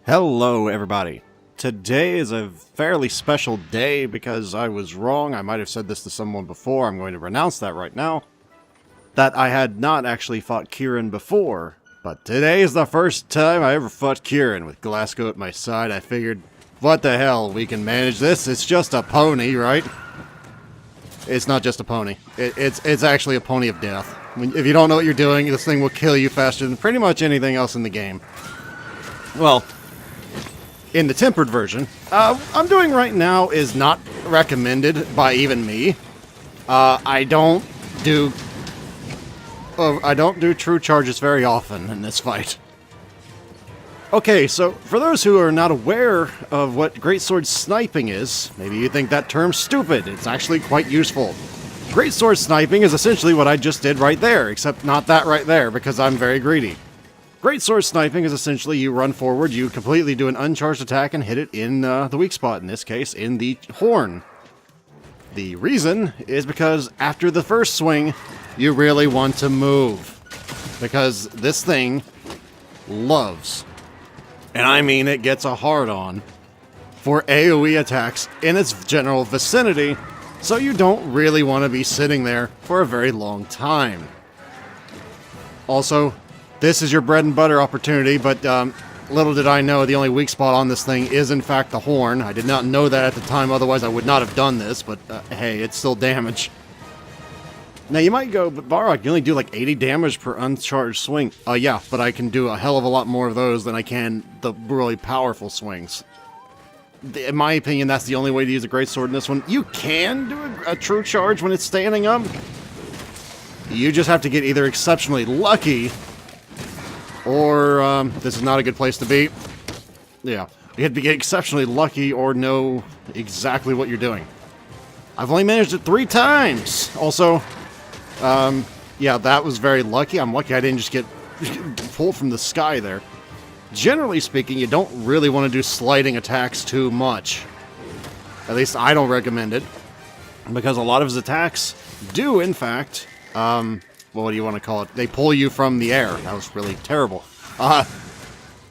Hello, everybody. Today is a fairly special day because I was wrong. I might have said this to someone before. I'm going to renounce that right now. That I had not actually fought Kirin before. But today is the first time I ever fought Kirin. With Glasgow at my side, I figured, what the hell, we can manage this. It's just a pony, right? It's not just a pony. It's actually a pony of death. If you don't know what you're doing, this thing will kill you faster than pretty much anything else in the game. Well, in the tempered version, I'm doing right now is not recommended by even me. I don't do true charges very often in this fight. Okay, so for those who are not aware of what greatsword sniping is, maybe you think that term's stupid. It's actually quite useful. Greatsword sniping is essentially what I just did right there, except not that right there because I'm very greedy. Greatsword sniping is essentially you run forward, you completely do an uncharged attack and hit it in the weak spot, in this case, in the horn. The reason is because after the first swing, you really want to move. Because this thing loves, and I mean it gets a hard-on, for AoE attacks in its general vicinity, so you don't really want to be sitting there for a very long time. Also, this is your bread and butter opportunity, but little did I know the only weak spot on this thing is in fact the horn. I did not know that at the time, otherwise I would not have done this, but hey, it's still damage. Now you might go, but Barok, you only do like 80 damage per uncharged swing. Yeah, but I can do a hell of a lot more of those than I can the really powerful swings. In my opinion, that's the only way to use a greatsword in this one. You can do a true charge when it's standing up. You just have to get either exceptionally lucky, or this is not a good place to be. Yeah, you have to get exceptionally lucky or know exactly what you're doing. I've only managed it 3 times. Also, yeah, that was very lucky. I'm lucky I didn't just get pulled from the sky there. Generally speaking, you don't really want to do sliding attacks too much. At least I don't recommend it, because a lot of his attacks do, in fact, well, what do you want to call it? They pull you from the air. That was really terrible.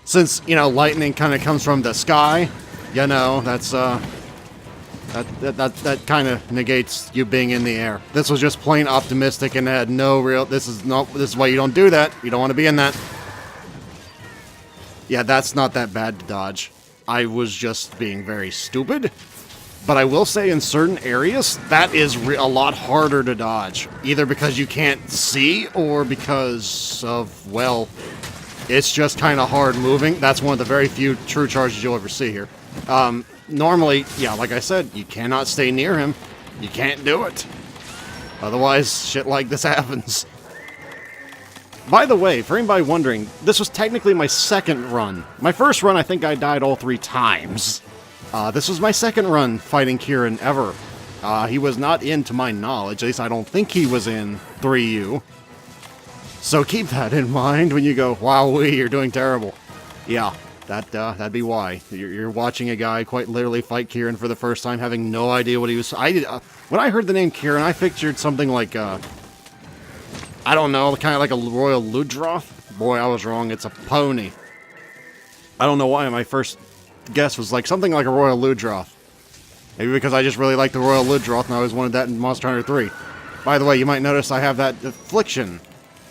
Since, you know, lightning kind of comes from the sky, you know, that's, that kind of negates you being in the air. This was just plain optimistic and had no real, this is why you don't do that. You don't want to be in that. Yeah, that's not that bad to dodge. I was just being very stupid. But I will say in certain areas, that is a lot harder to dodge. Either because you can't see, or because of, well, it's just kind of hard moving. That's one of the very few true charges you'll ever see here. Normally, yeah, like I said, you cannot stay near him. You can't do it. Otherwise, shit like this happens. By the way, for anybody wondering, this was technically my second run. My first run, I think I died all 3 times. This was my second run fighting Kirin ever. He was not in, to my knowledge, at least I don't think he was in 3U. So keep that in mind when you go, wowee, you're doing terrible. Yeah, that'd be why. You're watching a guy quite literally fight Kirin for the first time, having no idea what he was... when I heard the name Kirin, I pictured something like, I don't know, kind of like a Royal Ludroth. Boy, I was wrong, it's a pony. I don't know why my first guess was like something like a Royal Ludroth. Maybe because I just really like the Royal Ludroth and I always wanted that in Monster Hunter 3. By the way, you might notice I have that affliction.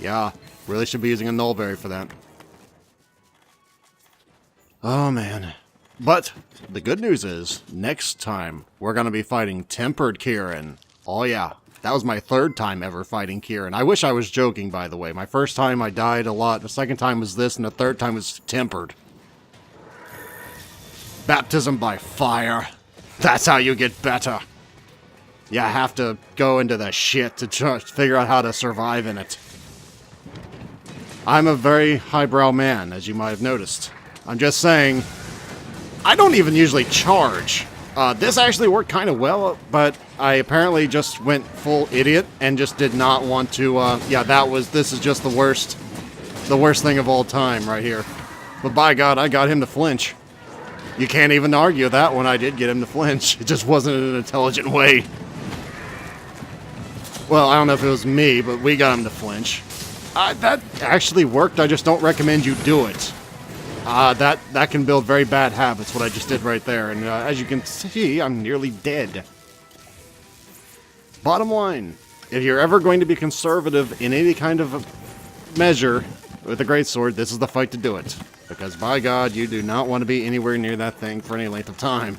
Yeah, really should be using a Nullberry for that. Oh man. But the good news is, next time we're going to be fighting Tempered Kirin. Oh yeah, that was my 3rd time ever fighting Kirin. I wish I was joking, by the way. My first time I died a lot, the second time was this, and the 3rd time was Tempered. Baptism by fire. That's how you get better. You have to go into the shit to try to figure out how to survive in it. I'm a very highbrow man, as you might have noticed. I'm just saying, I don't even usually charge. This actually worked kind of well, but I apparently just went full idiot and just did not want to, yeah, this is just the worst thing of all time right here. But by God, I got him to flinch. You can't even argue that one. I did get him to flinch. It just wasn't in an intelligent way. Well, I don't know if it was me, but we got him to flinch. That actually worked. I just don't recommend you do it. That can build very bad habits, what I just did right there. And as you can see, I'm nearly dead. Bottom line, if you're ever going to be conservative in any kind of measure with a greatsword, this is the fight to do it. Because, by God, you do not want to be anywhere near that thing for any length of time.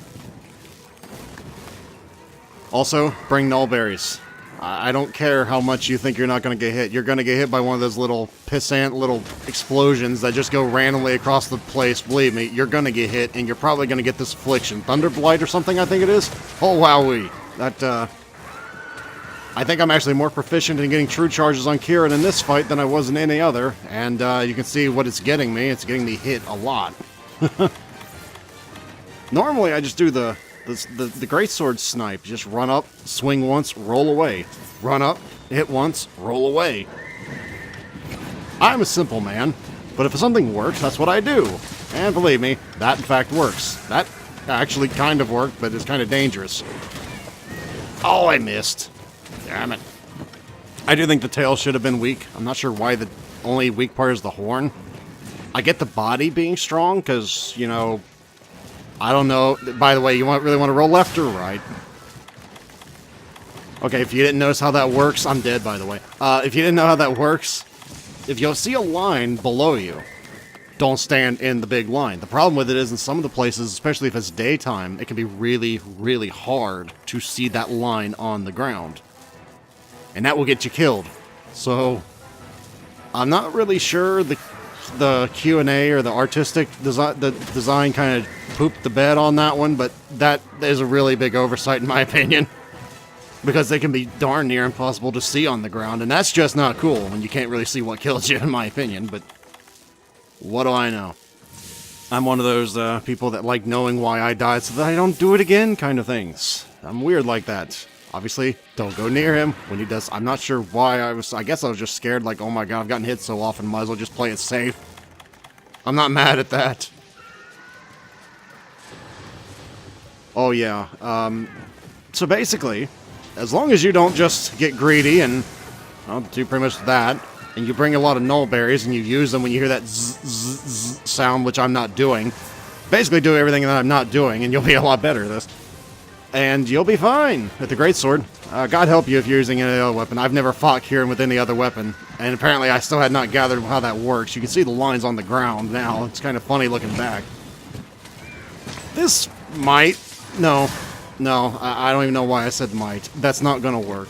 Also, bring null berries. I don't care how much you think you're not going to get hit. You're going to get hit by one of those little pissant little explosions that just go randomly across the place. Believe me, you're going to get hit, and you're probably going to get this affliction. Thunderblight or something, I think it is? Oh, wowee. That, I think I'm actually more proficient in getting true charges on Kirin in this fight than I was in any other. And you can see what it's getting me. It's getting me hit a lot. Normally, I just do the greatsword snipe. Just run up, swing once, roll away. Run up, hit once, roll away. I'm a simple man, but if something works, that's what I do. And believe me, that in fact works. That actually kind of worked, but it's kind of dangerous. Oh, I missed. Damn it. I do think the tail should have been weak. I'm not sure why the only weak part is the horn. I get the body being strong, because, you know, I don't know. By the way, you really want to roll left or right? Okay, if you didn't notice how that works, I'm dead, by the way. If you didn't know how that works, if you'll see a line below you, don't stand in the big line. The problem with it is in some of the places, especially if it's daytime, it can be really, really hard to see that line on the ground. And that will get you killed. So, I'm not really sure the Q&A or the artistic design kind of pooped the bed on that one, but that is a really big oversight in my opinion. Because they can be darn near impossible to see on the ground, and that's just not cool when you can't really see what kills you, in my opinion, but what do I know? I'm one of those people that like knowing why I died so that I don't do it again kind of things. I'm weird like that. Obviously, don't go near him when he does. I'm not sure why I guess I was just scared, like, oh my god, I've gotten hit so often, might as well just play it safe. I'm not mad at that. Oh yeah, so basically, as long as you don't just get greedy and, well, do pretty much that, and you bring a lot of null berries and you use them when you hear that zzz, zzz, zzz sound, which I'm not doing, basically do everything that I'm not doing and you'll be a lot better at this. And you'll be fine with the greatsword. God help you if you're using any other weapon. I've never fought Kirin with any other weapon, and apparently I still had not gathered how that works. You can see the lines on the ground now. It's kind of funny looking back. This might... No, I don't even know why I said might. That's not gonna work.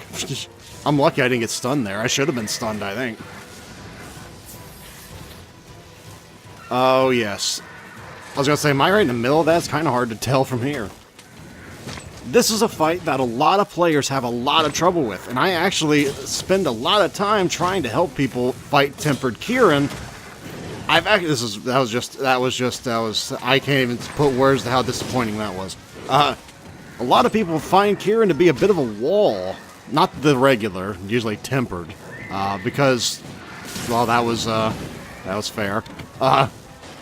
I'm lucky I didn't get stunned there. I should have been stunned, I think. Oh, yes. I was gonna say, am I right in the middle of that? It's kind of hard to tell from here. This is a fight that a lot of players have a lot of trouble with, and I actually spend a lot of time trying to help people fight tempered Kirin. I can't even put words to how disappointing that was. A lot of people find Kirin to be a bit of a wall, not the regular, usually tempered, because, well, that was fair. A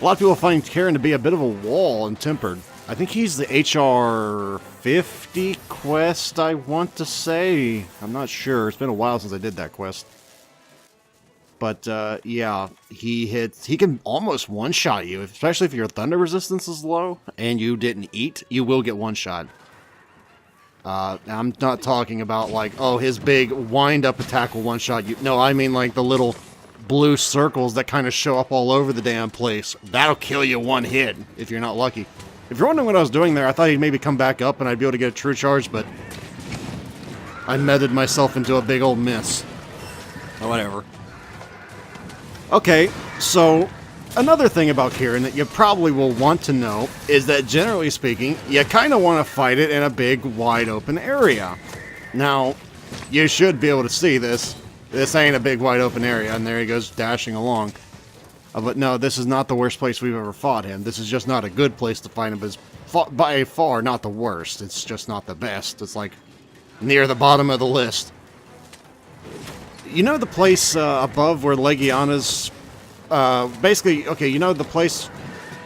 lot of people find Kirin to be a bit of a wall in tempered. I think he's the HR 50 quest, I want to say. I'm not sure. It's been a while since I did that quest. But, yeah, he can almost one-shot you, especially if your thunder resistance is low and you didn't eat, you will get one-shot. I'm not talking about, like, oh, his big wind-up attack will one-shot you. No, I mean, like, the little blue circles that kind of show up all over the damn place. That'll kill you one hit, if you're not lucky. If you're wondering what I was doing there, I thought he'd maybe come back up and I'd be able to get a true charge, but I meted myself into a big old miss. Oh, whatever. Okay, so another thing about Kirin that you probably will want to know is that, generally speaking, you kind of want to fight it in a big, wide-open area. Now, you should be able to see this. This ain't a big, wide-open area, and there he goes dashing along. But no, this is not the worst place we've ever fought him. This is just not a good place to fight him, but it's by far not the worst. It's just not the best. It's like near the bottom of the list. You know the place above where Legiana's... basically, okay, you know the place...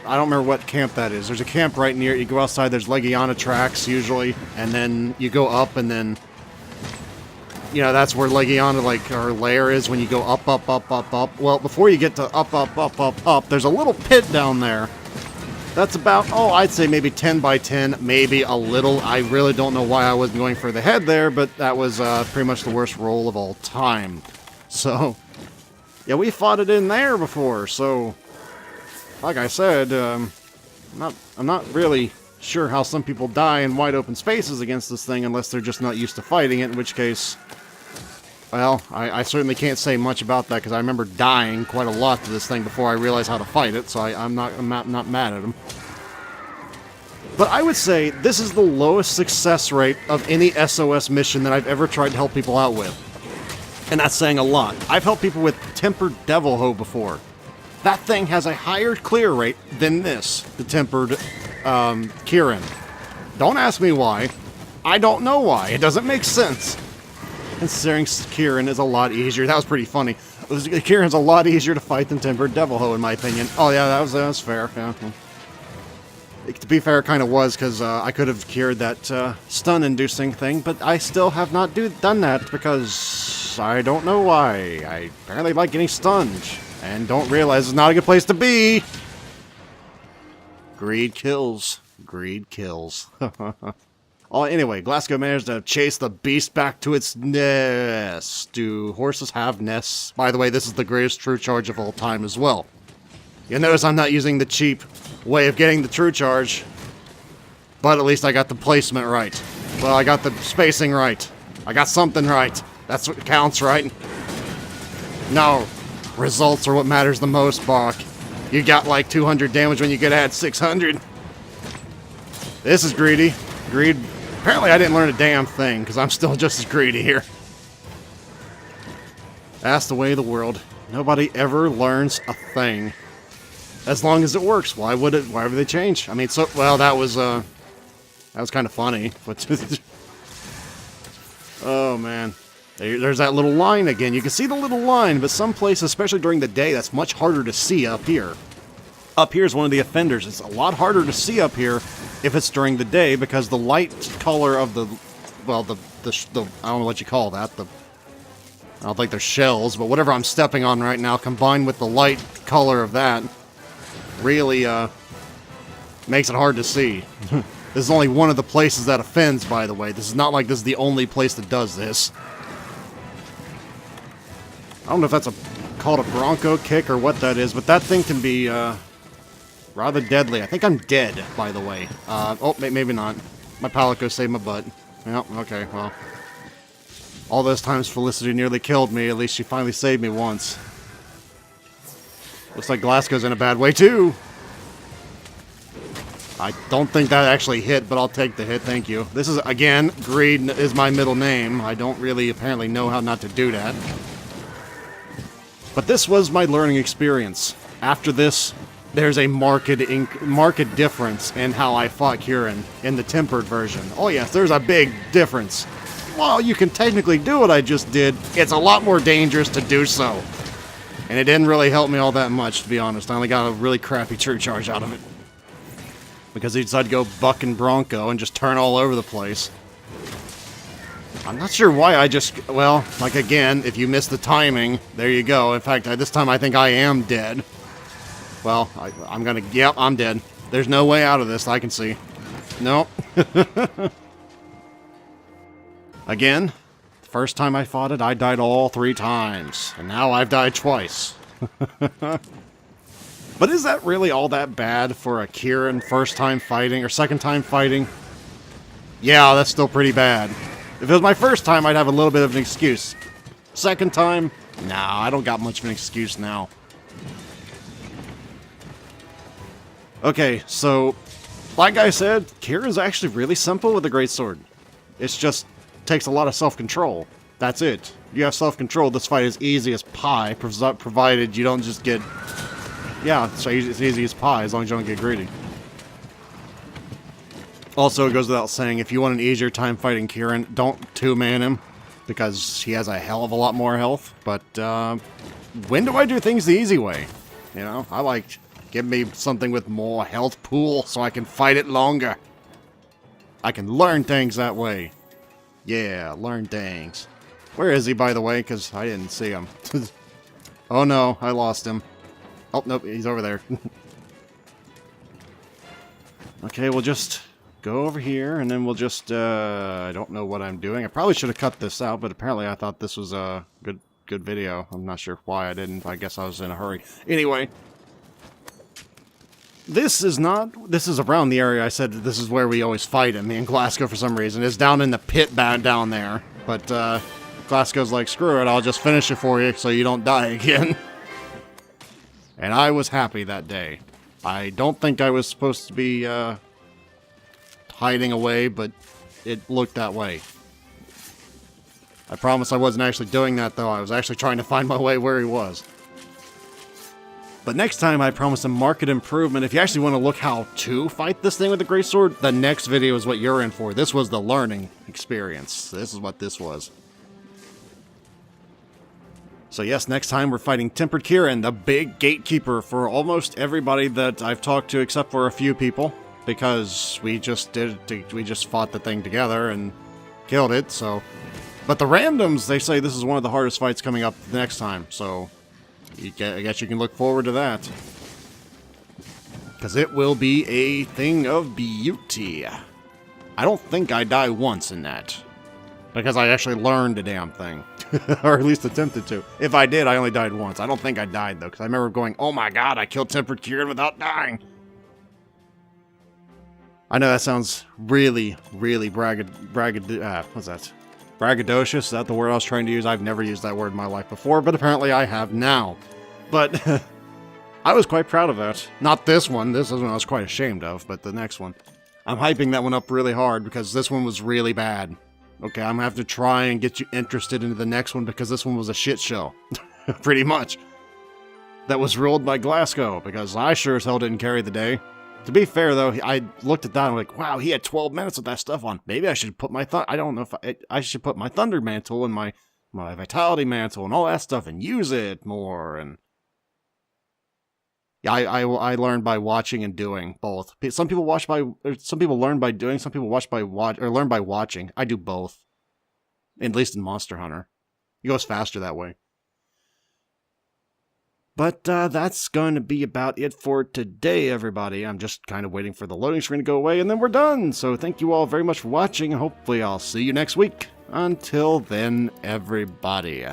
I don't remember what camp that is. There's a camp right near it. You go outside, there's Legiana tracks, usually. And then you go up, and then... you know, that's where Legiana, like, her lair is when you go up, up, up, up, up. Well, before you get to up, up, up, up, up, there's a little pit down there. That's about, oh, I'd say maybe 10 by 10, maybe a little. I really don't know why I wasn't going for the head there, but that was pretty much the worst roll of all time. So, yeah, we fought it in there before, so, like I said, I'm not really sure how some people die in wide open spaces against this thing unless they're just not used to fighting it, in which case, well, I certainly can't say much about that because I remember dying quite a lot to this thing before I realized how to fight it, so I'm not mad at them. But I would say this is the lowest success rate of any SOS mission that I've ever tried to help people out with. And that's saying a lot. I've helped people with Tempered Devil Hoe before. That thing has a higher clear rate than this, the Tempered Kirin. Don't ask me why. I don't know why. It doesn't make sense. Considering Kirin is a lot easier. That was pretty funny. Kirin's a lot easier to fight than Tempered Devil Hoe, in my opinion. Oh yeah, that was fair. Yeah. To be fair, it kind of was, because I could have cured that stun-inducing thing, but I still have not done that, because I don't know why. I apparently like getting stunned, and don't realize it's not a good place to be! Greed kills. Greed kills. Oh, anyway, Glasgow managed to chase the beast back to its nest. Do horses have nests? By the way, this is the greatest true charge of all time as well. You'll notice I'm not using the cheap way of getting the true charge, but at least I got the placement right. Well, I got the spacing right. I got something right. That's what counts, right? No. Results are what matters the most, Barok. You got like 200 damage when you could add 600. This is greedy. Greed. Apparently I didn't learn a damn thing, because I'm still just as greedy here. That's the way of the world. Nobody ever learns a thing. As long as it works. Why would they change? I mean, so, well, that was kind of funny. But oh, man. There's that little line again. You can see the little line, but some places, especially during the day, that's much harder to see up here. Up here is one of the offenders. It's a lot harder to see up here if it's during the day because the light color of the, well, the I don't know what you call that. I don't think they're shells, but whatever I'm stepping on right now, combined with the light color of that, really makes it hard to see. This is only one of the places that offends, by the way. This is not like this is the only place that does this. I don't know if that's called a Bronco kick or what that is, but that thing can be rather deadly. I think I'm dead, by the way. Oh, maybe not. My Palico saved my butt. Yep, okay, well. All those times Felicity nearly killed me, at least she finally saved me once. Looks like Glasgow's in a bad way, too! I don't think that actually hit, but I'll take the hit, thank you. This is, again, Greed is my middle name. I don't really apparently know how not to do that. But this was my learning experience. After this, there's a marked difference in how I fought Kirin in the tempered version. Oh yes, there's a big difference. While you can technically do what I just did, it's a lot more dangerous to do so. And it didn't really help me all that much, to be honest. I only got a really crappy true charge out of it. Because he decided to go buck and bronco and just turn all over the place. I'm not sure why I just... Well, like again, if you miss the timing, there you go. In fact, this time I think I am dead. Well, I'm gonna... Yep, I'm dead. There's no way out of this, I can see. Nope. Again, the first time I fought it, I died all 3 times. And now I've died twice. But is that really all that bad for a Kirin first time fighting, or second time fighting? Yeah, that's still pretty bad. If it was my first time, I'd have a little bit of an excuse. Second time? Nah, I don't got much of an excuse now. Okay, so, like I said, Kirin's actually really simple with a greatsword. It's just takes a lot of self-control. That's it. You have self-control, this fight is easy as pie, provided you don't just get... Yeah, it's easy as pie, as long as you don't get greedy. Also, it goes without saying, if you want an easier time fighting Kirin, don't two-man him, because he has a hell of a lot more health. But, when do I do things the easy way? You know, I like, give me something with more health pool so I can fight it longer. I can learn things that way. Yeah, learn things. Where is he, by the way? Because I didn't see him. Oh no, I lost him. Oh, nope, he's over there. Okay, we'll just go over here, and then we'll just, I don't know what I'm doing. I probably should have cut this out, but apparently I thought this was a good video. I'm not sure why I didn't. I guess I was in a hurry. Anyway. This is around the area I said this is where we always fight him, me and Glasgow for some reason. It's down in the pit down there. But, Glasgow's like, screw it, I'll just finish it for you so you don't die again. And I was happy that day. I don't think I was supposed to be, hiding away, but it looked that way. I promise I wasn't actually doing that, though. I was actually trying to find my way where he was. But next time, I promise a market improvement. If you actually want to look how to fight this thing with the greatsword, the next video is what you're in for. This was the learning experience. This is what this was. So yes, next time we're fighting Tempered Kirin, the big gatekeeper for almost everybody that I've talked to, except for a few people, because we just fought the thing together and killed it. So, but the randoms, they say this is one of the hardest fights coming up the next time. So, I guess you can look forward to that, because it will be a thing of beauty. I don't think I die once in that, because I actually learned the damn thing. Or at least attempted to. If I did, I only died once. I don't think I died, though, because I remember going, oh my god, I killed Tempered Kirin without dying. I know that sounds really, really what's that? Braggadocious? Is that the word I was trying to use? I've never used that word in my life before, but apparently I have now. But I was quite proud of that. Not this one. This is one I was quite ashamed of, but the next one. I'm hyping that one up really hard because this one was really bad. Okay, I'm gonna have to try and get you interested into the next one because this one was a shit show. Pretty much. That was ruled by Glasgow because I sure as hell didn't carry the day. To be fair, though, I looked at that and I'm like, wow, he had 12 minutes of that stuff on. Maybe I should put my I don't know if I should put my Thunder Mantle and my Vitality Mantle and all that stuff and use it more. And yeah, I learned by watching and doing both. Some people learn by doing. Some people learn by watching. I do both. At least in Monster Hunter, it goes faster that way. But that's going to be about it for today, everybody. I'm just kind of waiting for the loading screen to go away, and then we're done. So thank you all very much for watching, and hopefully I'll see you next week. Until then, everybody.